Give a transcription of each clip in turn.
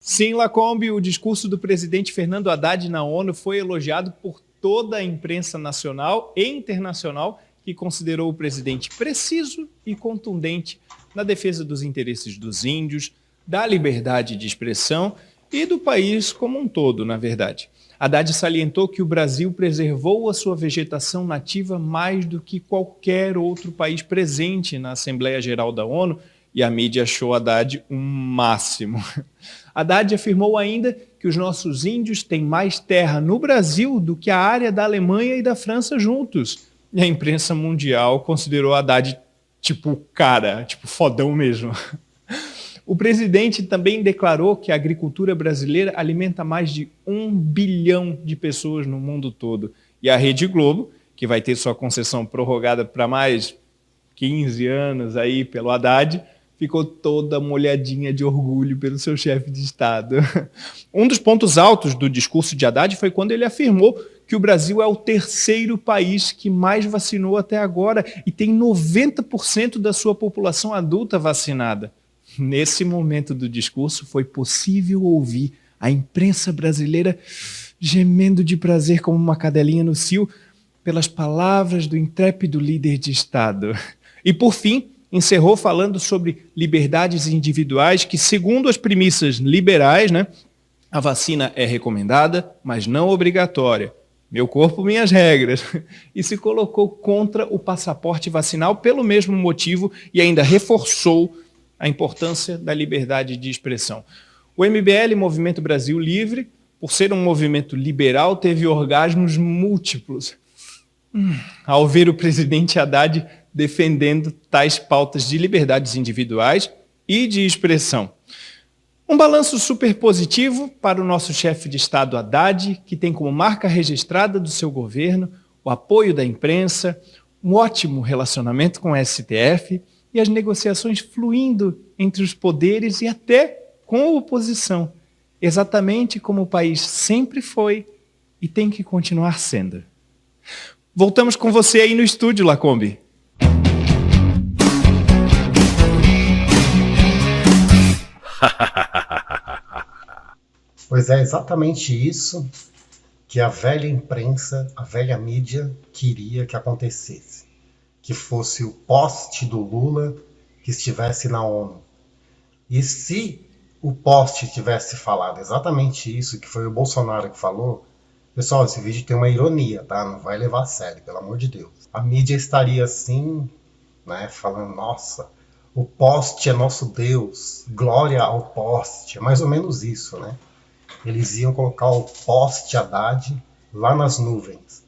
Sim, Lacombe, o discurso do presidente Fernando Haddad na ONU foi elogiado por toda a imprensa nacional e internacional, que considerou o presidente preciso e contundente na defesa dos interesses dos índios, da liberdade de expressão e do país como um todo, na verdade. Haddad salientou que o Brasil preservou a sua vegetação nativa mais do que qualquer outro país presente na Assembleia Geral da ONU, e a mídia achou Haddad um máximo. Haddad afirmou ainda que os nossos índios têm mais terra no Brasil do que a área da Alemanha e da França juntos. E a imprensa mundial considerou Haddad tipo fodão mesmo. O presidente também declarou que a agricultura brasileira alimenta mais de 1 bilhão de pessoas no mundo todo. E a Rede Globo, que vai ter sua concessão prorrogada para mais 15 anos aí pelo Haddad, ficou toda molhadinha de orgulho pelo seu chefe de Estado. Um dos pontos altos do discurso de Haddad foi quando ele afirmou que o Brasil é o terceiro país que mais vacinou até agora e tem 90% da sua população adulta vacinada. Nesse momento do discurso, foi possível ouvir a imprensa brasileira gemendo de prazer como uma cadelinha no cio pelas palavras do intrépido líder de Estado. E, por fim, encerrou falando sobre liberdades individuais que, segundo as premissas liberais, a vacina é recomendada, mas não obrigatória. Meu corpo, minhas regras. E se colocou contra o passaporte vacinal pelo mesmo motivo e ainda reforçou a importância da liberdade de expressão. O MBL, Movimento Brasil Livre, por ser um movimento liberal, teve orgasmos múltiplos ao ver o presidente Haddad defendendo tais pautas de liberdades individuais e de expressão. Um balanço super positivo para o nosso chefe de Estado Haddad, que tem como marca registrada do seu governo o apoio da imprensa, um ótimo relacionamento com o STF e as negociações fluindo entre os poderes e até com a oposição, exatamente como o país sempre foi e tem que continuar sendo. Voltamos com você aí no estúdio, Lacombe. Pois é exatamente isso que a velha imprensa, a velha mídia queria que acontecesse. Que fosse o poste do Lula que estivesse na ONU. E se o poste tivesse falado exatamente isso, que foi o Bolsonaro que falou, pessoal, esse vídeo tem uma ironia, tá? Não vai levar a sério, pelo amor de Deus. A mídia estaria assim, falando, nossa, o poste é nosso Deus, glória ao poste. É mais ou menos isso, né? Eles iam colocar o poste Haddad lá nas nuvens.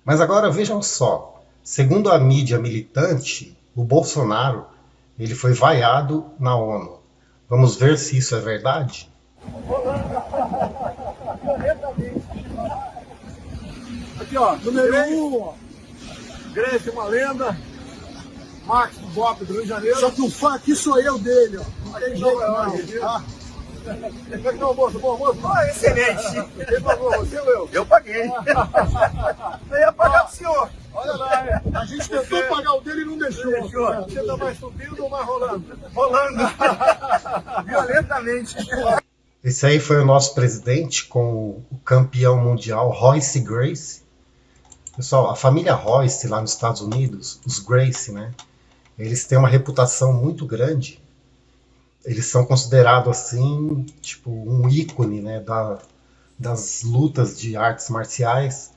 Mas agora vejam só. Segundo a mídia militante, o Bolsonaro ele foi vaiado na ONU. Vamos ver se isso é verdade? Aqui, ó, número 1, Grace, uma lenda. Max, do Bop, do Rio de Janeiro. Só que o fã aqui sou eu dele, ó. Não tem jeito não, tá? Como é que tá o almoço? Bom almoço? Excelente. Quem pagou, você ou eu? Eu paguei. Eu ia pagar pro senhor. Olha lá, a gente tentou pagar o dele e não deixou. Você tá mais subindo ou mais rolando? Rolando. Violentamente. Esse aí foi o nosso presidente com o campeão mundial Royce Gracie. Pessoal, a família Royce lá nos Estados Unidos, os Gracie, eles têm uma reputação muito grande. Eles são considerados assim, tipo um ícone, das lutas de artes marciais,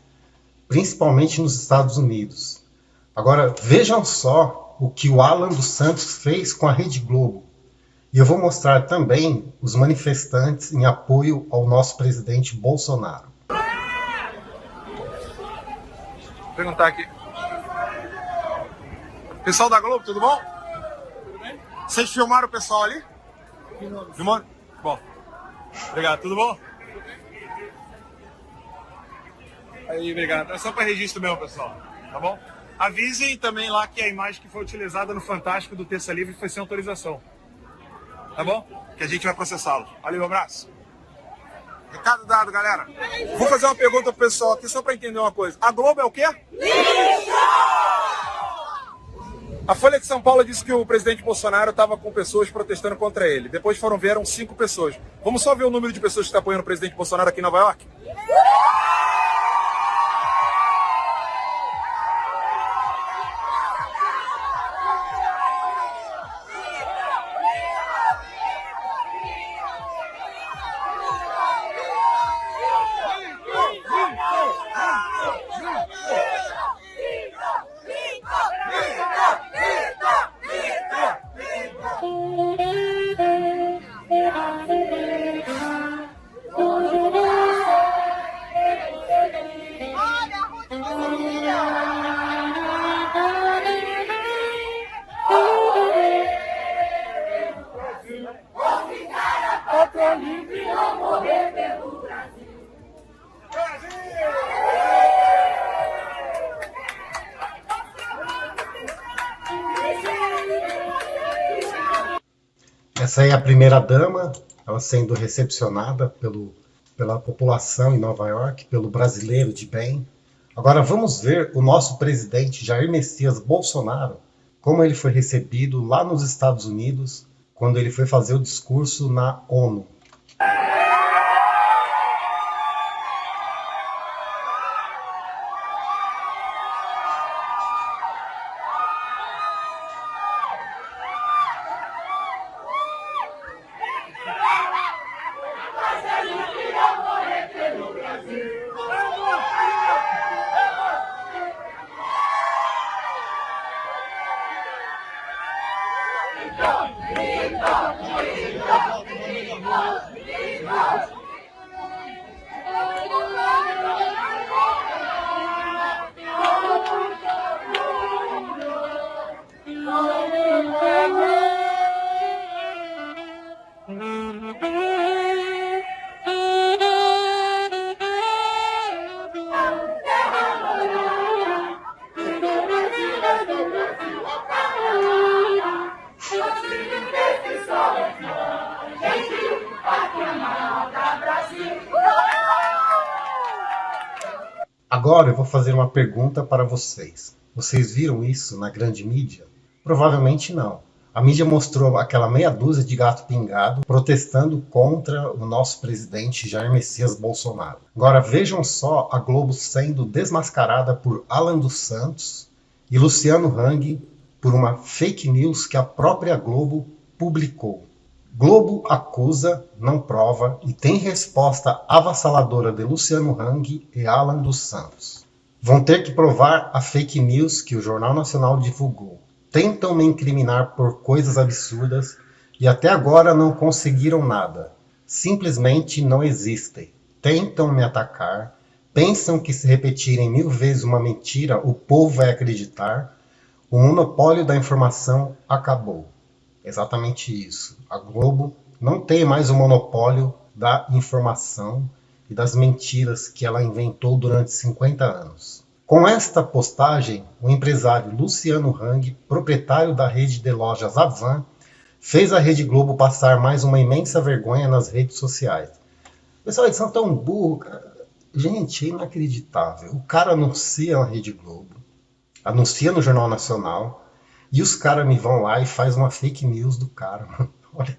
principalmente nos Estados Unidos. Agora, vejam só o que o Alan dos Santos fez com a Rede Globo. E eu vou mostrar também os manifestantes em apoio ao nosso presidente Bolsonaro. Vou perguntar aqui. Pessoal da Globo, tudo bom? Tudo bem? Vocês filmaram o pessoal ali? Filmaram? Bom. Obrigado, tudo bom? Aí, obrigado. É só para registro mesmo, pessoal. Tá bom? Avisem também lá que a imagem que foi utilizada no Fantástico do Terça Livre foi sem autorização. Tá bom? Que a gente vai processá-lo. Valeu, um abraço. Recado dado, galera. Vou fazer uma pergunta pro pessoal aqui só para entender uma coisa. A Globo é o quê? Lixo! A Folha de São Paulo disse que o presidente Bolsonaro estava com pessoas protestando contra ele. Depois vieram 5 pessoas. Vamos só ver o número de pessoas que estão apoiando o presidente Bolsonaro aqui em Nova York? Essa aí é a primeira-dama, ela sendo recepcionada pela população em Nova York, pelo brasileiro de bem. Agora vamos ver o nosso presidente Jair Messias Bolsonaro, como ele foi recebido lá nos Estados Unidos, quando ele foi fazer o discurso na ONU. Agora eu vou fazer uma pergunta para vocês. Vocês viram isso na grande mídia? Provavelmente não. A mídia mostrou aquela meia dúzia de gato pingado protestando contra o nosso presidente Jair Messias Bolsonaro. Agora vejam só a Globo sendo desmascarada por Alan dos Santos e Luciano Hang por uma fake news que a própria Globo publicou. Globo acusa, não prova e tem resposta avassaladora de Luciano Hang e Alan dos Santos. Vão ter que provar a fake news que o Jornal Nacional divulgou. Tentam me incriminar por coisas absurdas e até agora não conseguiram nada. Simplesmente não existem. Tentam me atacar, pensam que se repetirem 1000 vezes uma mentira, o povo vai acreditar. O monopólio da informação acabou. Exatamente isso. A Globo não tem mais o monopólio da informação e das mentiras que ela inventou durante 50 anos. Com esta postagem, o empresário Luciano Hang, proprietário da rede de lojas Avan, fez a Rede Globo passar mais uma imensa vergonha nas redes sociais. Pessoal, eles são tão burros, cara. Gente, é inacreditável. O cara anuncia na Rede Globo, anuncia no Jornal Nacional, e os caras me vão lá e faz uma fake news do cara. Olha,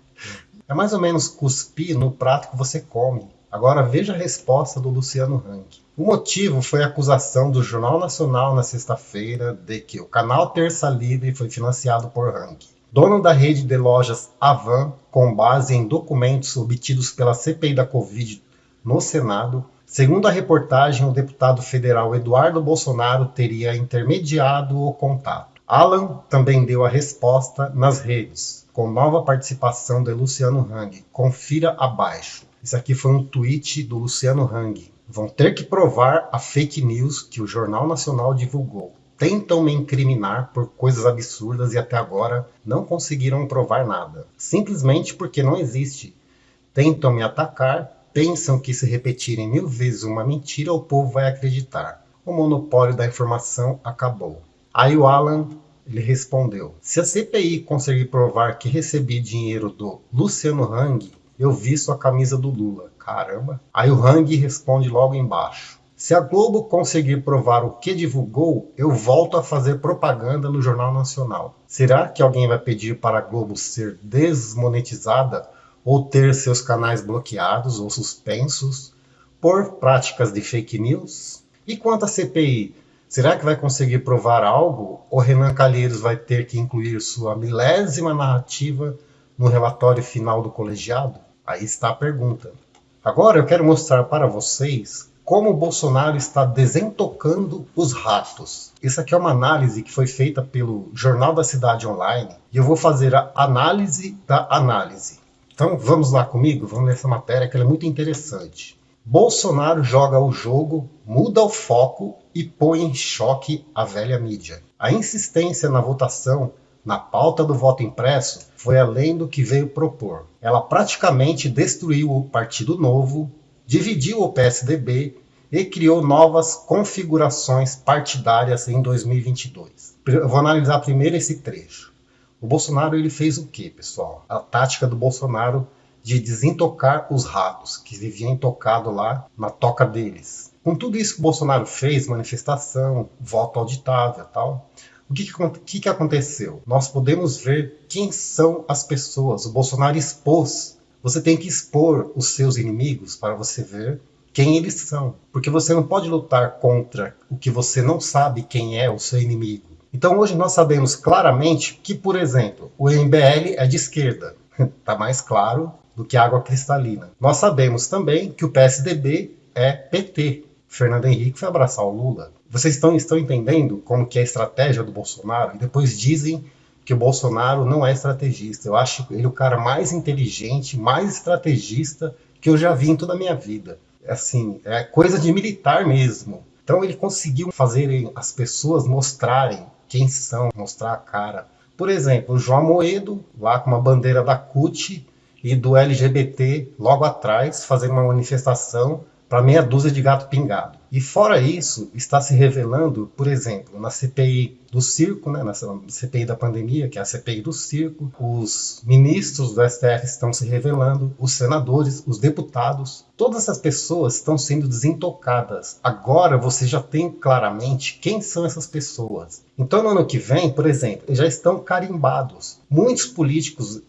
é mais ou menos cuspir no prato que você come. Agora veja a resposta do Luciano Hang. O motivo foi a acusação do Jornal Nacional na sexta-feira de que o canal Terça Livre foi financiado por Hang, dono da rede de lojas Avan, com base em documentos obtidos pela CPI da Covid no Senado. Segundo a reportagem, o deputado federal Eduardo Bolsonaro teria intermediado o contato. Alan também deu a resposta nas redes, com nova participação de Luciano Hang. Confira abaixo. Isso aqui foi um tweet do Luciano Hang. Vão ter que provar a fake news que o Jornal Nacional divulgou. Tentam me incriminar por coisas absurdas e até agora não conseguiram provar nada. Simplesmente porque não existe. Tentam me atacar, pensam que se repetirem 1000 vezes uma mentira, o povo vai acreditar. O monopólio da informação acabou. Aí o Alan, ele respondeu: se a CPI conseguir provar que recebi dinheiro do Luciano Hang, eu visto a camisa do Lula. Caramba. Aí o Hang responde logo embaixo: Se a Globo conseguir provar o que divulgou, eu volto a fazer propaganda no Jornal Nacional. Será que alguém vai pedir para a Globo ser desmonetizada ou ter seus canais bloqueados ou suspensos por práticas de fake news? E quanto à CPI, será que vai conseguir provar algo ou Renan Calheiros vai ter que incluir sua milésima narrativa no relatório final do colegiado? Aí está a pergunta. Agora eu quero mostrar para vocês como o Bolsonaro está desentocando os ratos. Isso aqui é uma análise que foi feita pelo Jornal da Cidade Online e eu vou fazer a análise da análise. Então vamos lá comigo, vamos ler essa matéria que ela é muito interessante. Bolsonaro joga o jogo, muda o foco e põe em choque a velha mídia. A insistência na votação, na pauta do voto impresso, foi além do que veio propor. Ela praticamente destruiu o Partido Novo, dividiu o PSDB e criou novas configurações partidárias em 2022. Eu vou analisar primeiro esse trecho. O Bolsonaro ele fez o quê, pessoal? A tática do Bolsonaro de desintocar os ratos, que viviam intocados lá na toca deles. Com tudo isso que o Bolsonaro fez, manifestação, voto auditável e tal, o que aconteceu? Nós podemos ver quem são as pessoas. O Bolsonaro expôs. Você tem que expor os seus inimigos para você ver quem eles são. Porque você não pode lutar contra o que você não sabe quem é o seu inimigo. Então hoje nós sabemos claramente que, por exemplo, o MBL é de esquerda. Está mais claro do que água cristalina. Nós sabemos também que o PSDB é PT. Fernando Henrique foi abraçar o Lula. Vocês estão entendendo como que é a estratégia do Bolsonaro? E depois dizem que o Bolsonaro não é estrategista. Eu acho ele o cara mais inteligente, mais estrategista que eu já vi em toda a minha vida. Assim, é coisa de militar mesmo. Então ele conseguiu fazer as pessoas mostrarem quem são, mostrar a cara. Por exemplo, o João Amoedo, lá com uma bandeira da CUT e do LGBT logo atrás, fazendo uma manifestação para meia dúzia de gato pingado. E fora isso, está se revelando, por exemplo, na CPI do circo, né, na CPI da pandemia, que é a CPI do circo, os ministros do STF estão se revelando, os senadores, os deputados, todas essas pessoas estão sendo desintocadas. Agora você já tem claramente quem são essas pessoas. Então no ano que vem, por exemplo, já estão carimbados. Muitos políticos,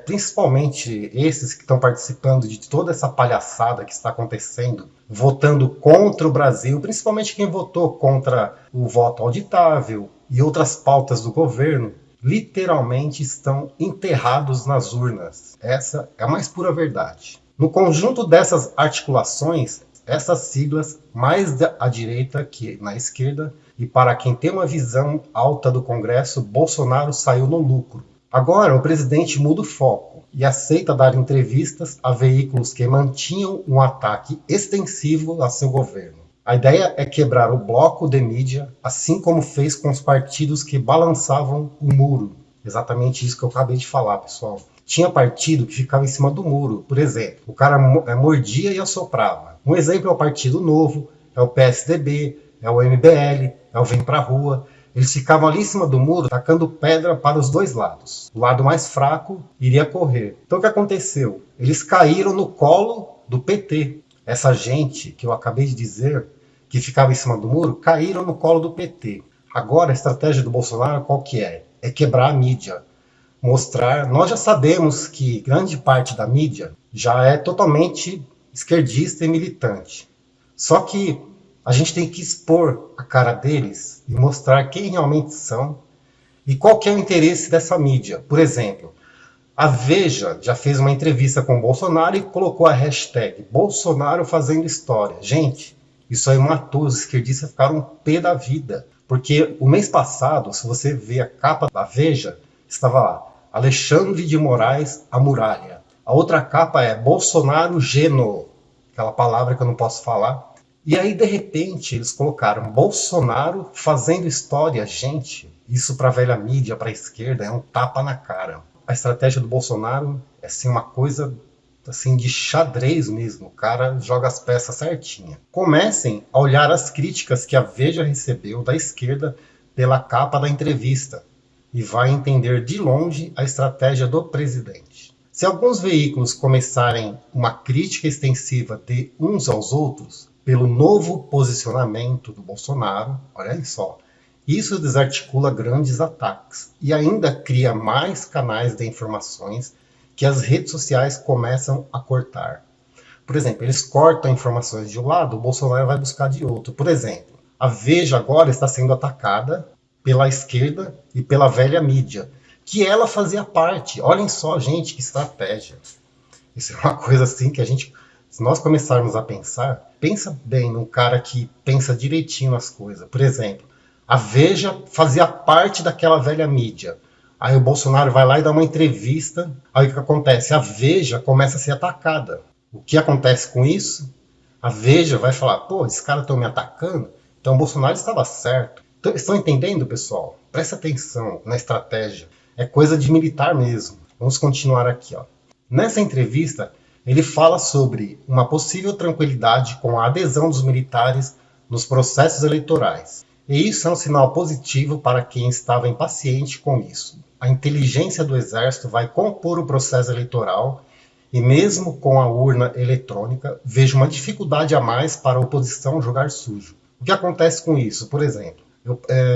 principalmente esses que estão participando de toda essa palhaçada que está acontecendo, votando contra o Brasil, principalmente quem votou contra o voto auditável e outras pautas do governo, literalmente estão enterrados nas urnas. Essa é a mais pura verdade. No conjunto dessas articulações, essas siglas, mais à direita que na esquerda, e para quem tem uma visão alta do Congresso, Bolsonaro saiu no lucro. Agora o presidente muda o foco e aceita dar entrevistas a veículos que mantinham um ataque extensivo a seu governo. A ideia é quebrar o bloco de mídia, assim como fez com os partidos que balançavam o muro. Exatamente isso que eu acabei de falar, pessoal. Tinha partido que ficava em cima do muro. Por exemplo, o cara mordia e assoprava. Um exemplo é o Partido Novo, é o PSDB, é o MBL, é o Vem Pra Rua. Eles ficavam ali em cima do muro, tacando pedra para os dois lados. O lado mais fraco iria correr. Então o que aconteceu? Eles caíram no colo do PT. Essa gente que eu acabei de dizer, que ficava em cima do muro, caíram no colo do PT. Agora a estratégia do Bolsonaro qual que é? É quebrar a mídia. Mostrar... Nós já sabemos que grande parte da mídia já é totalmente esquerdista e militante. Só que a gente tem que expor a cara deles e mostrar quem realmente são e qual que é o interesse dessa mídia. Por exemplo, a Veja já fez uma entrevista com o Bolsonaro e colocou a hashtag Bolsonaro fazendo história. Gente, isso aí matou, os esquerdistas ficaram pé da vida. Porque o mês passado, se você ver a capa da Veja, estava lá, Alexandre de Moraes, a muralha. A outra capa é Bolsonaro Geno, aquela palavra que eu não posso falar. E aí, de repente, eles colocaram Bolsonaro fazendo história. Gente, isso para a velha mídia, para a esquerda, é um tapa na cara. A estratégia do Bolsonaro é assim, uma coisa assim, de xadrez mesmo. O cara joga as peças certinha. Comecem a olhar as críticas que a Veja recebeu da esquerda pela capa da entrevista e vai entender de longe a estratégia do presidente. Se alguns veículos começarem uma crítica extensiva de uns aos outros, pelo novo posicionamento do Bolsonaro, olha aí só, isso desarticula grandes ataques e ainda cria mais canais de informações que as redes sociais começam a cortar. Por exemplo, eles cortam informações de um lado, o Bolsonaro vai buscar de outro. Por exemplo, a Veja agora está sendo atacada pela esquerda e pela velha mídia, que ela fazia parte. Olhem só, gente, que estratégia. Isso é uma coisa assim que a gente, se nós começarmos a pensar, pensa bem num cara que pensa direitinho nas coisas. Por exemplo, a Veja fazia parte daquela velha mídia. Aí o Bolsonaro vai lá e dá uma entrevista. Aí o que acontece? A Veja começa a ser atacada. O que acontece com isso? A Veja vai falar, pô, esses caras estão me atacando, então o Bolsonaro estava certo. Então, estão entendendo, pessoal? Presta atenção na estratégia. É coisa de militar mesmo. Vamos continuar aqui, ó. Nessa entrevista, ele fala sobre uma possível tranquilidade com a adesão dos militares nos processos eleitorais. E isso é um sinal positivo para quem estava impaciente com isso. A inteligência do Exército vai compor o processo eleitoral e mesmo com a urna eletrônica, vejo uma dificuldade a mais para a oposição jogar sujo. O que acontece com isso? Por exemplo,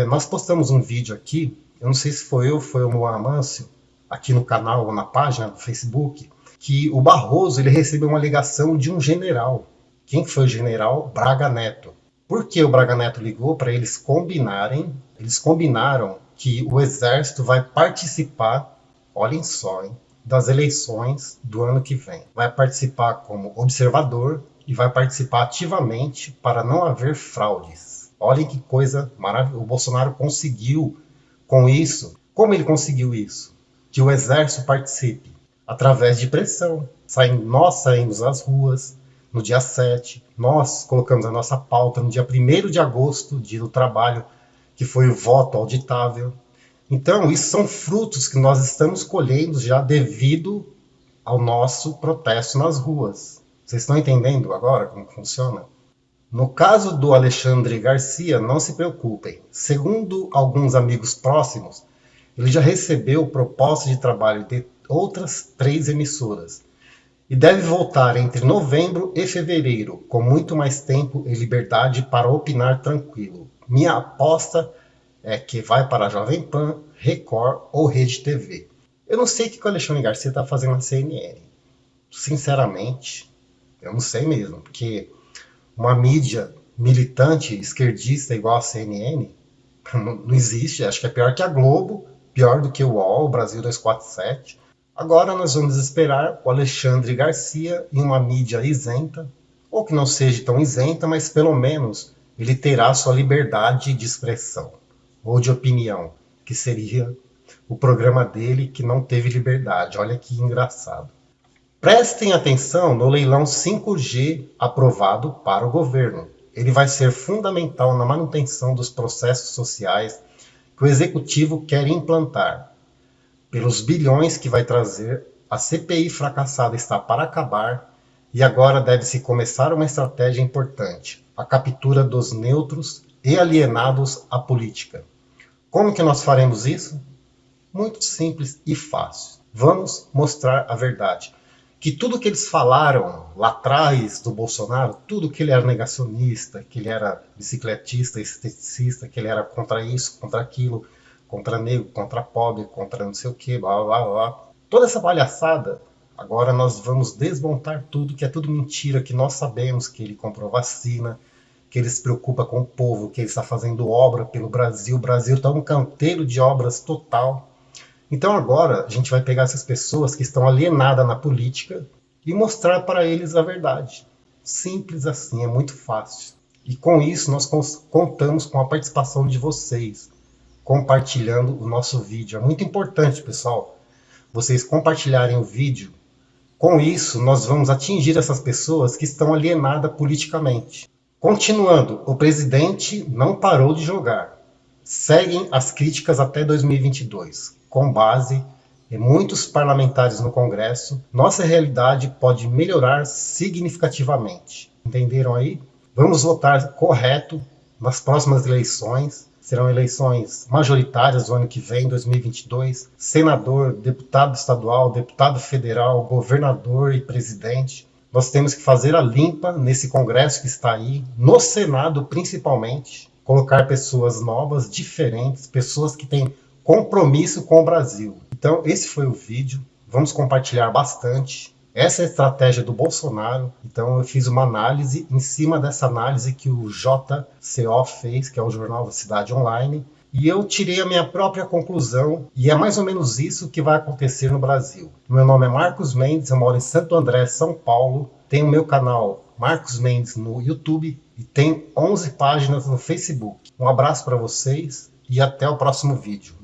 nós postamos um vídeo aqui, eu não sei se foi eu, foi o Moamâncio, aqui no canal ou na página do Facebook, que o Barroso ele recebeu uma ligação de um general. Quem foi o general? Braga Neto. Por que o Braga Neto ligou? Para eles combinarem, eles combinaram que o Exército vai participar, olhem só, hein, das eleições do ano que vem. Vai participar como observador e vai participar ativamente para não haver fraudes. Olhem que coisa maravilhosa. O Bolsonaro conseguiu com isso. Como ele conseguiu isso? Que o Exército participe através de pressão. Nós saímos às ruas no dia 7, nós colocamos a nossa pauta no dia 1º de agosto, dia do trabalho, que foi o voto auditável. Então, isso são frutos que nós estamos colhendo já devido ao nosso protesto nas ruas. Vocês estão entendendo agora como funciona? No caso do Alexandre Garcia, não se preocupem. Segundo alguns amigos próximos, ele já recebeu proposta de trabalho de outras 3 emissoras e deve voltar entre novembro e fevereiro, com muito mais tempo e liberdade para opinar tranquilo. Minha aposta é que vai para a Jovem Pan, Record ou Rede TV. Eu não sei o que o Alexandre Garcia está fazendo na CNN. Sinceramente, eu não sei mesmo, porque uma mídia militante, esquerdista igual a CNN, não existe. Acho que é pior que a Globo, pior do que o UOL, o Brasil 247. Agora nós vamos esperar o Alexandre Garcia em uma mídia isenta, ou que não seja tão isenta, mas pelo menos ele terá sua liberdade de expressão ou de opinião, que seria o programa dele que não teve liberdade. Olha que engraçado. Prestem atenção no leilão 5G aprovado para o governo. Ele vai ser fundamental na manutenção dos processos sociais que o executivo quer implantar. Pelos bilhões que vai trazer, a CPI fracassada está para acabar e agora deve-se começar uma estratégia importante, a captura dos neutros e alienados à política. Como que nós faremos isso? Muito simples e fácil. Vamos mostrar a verdade. Que tudo que eles falaram lá atrás do Bolsonaro, tudo que ele era negacionista, que ele era bicicletista, esteticista, que ele era contra isso, contra aquilo, contra negro, contra pobre, contra não sei o que, blá, blá, blá. Toda essa palhaçada, agora nós vamos desmontar tudo, que é tudo mentira, que nós sabemos que ele comprou vacina, que ele se preocupa com o povo, que ele está fazendo obra pelo Brasil. O Brasil está um canteiro de obras total. Então agora a gente vai pegar essas pessoas que estão alienadas na política e mostrar para eles a verdade. Simples assim, é muito fácil. E com isso nós contamos com a participação de vocês, compartilhando o nosso vídeo. É muito importante, pessoal, vocês compartilharem o vídeo. Com isso, nós vamos atingir essas pessoas que estão alienadas politicamente. Continuando, o presidente não parou de jogar. Seguem as críticas até 2022. Com base em muitos parlamentares no Congresso, nossa realidade pode melhorar significativamente. Entenderam aí? Vamos votar correto nas próximas eleições. Serão eleições majoritárias no ano que vem, 2022. Senador, deputado estadual, deputado federal, governador e presidente. Nós temos que fazer a limpa nesse Congresso que está aí, no Senado principalmente, colocar pessoas novas, diferentes, pessoas que têm compromisso com o Brasil. Então, esse foi o vídeo. Vamos compartilhar bastante. Essa é a estratégia do Bolsonaro. Então, eu fiz uma análise em cima dessa análise que o JCO fez, que é o Jornal da Cidade Online. E eu tirei a minha própria conclusão, e é mais ou menos isso que vai acontecer no Brasil. Meu nome é Marcos Mendes, eu moro em Santo André, São Paulo. Tenho o meu canal Marcos Mendes no YouTube e tenho 11 páginas no Facebook. Um abraço para vocês e até o próximo vídeo.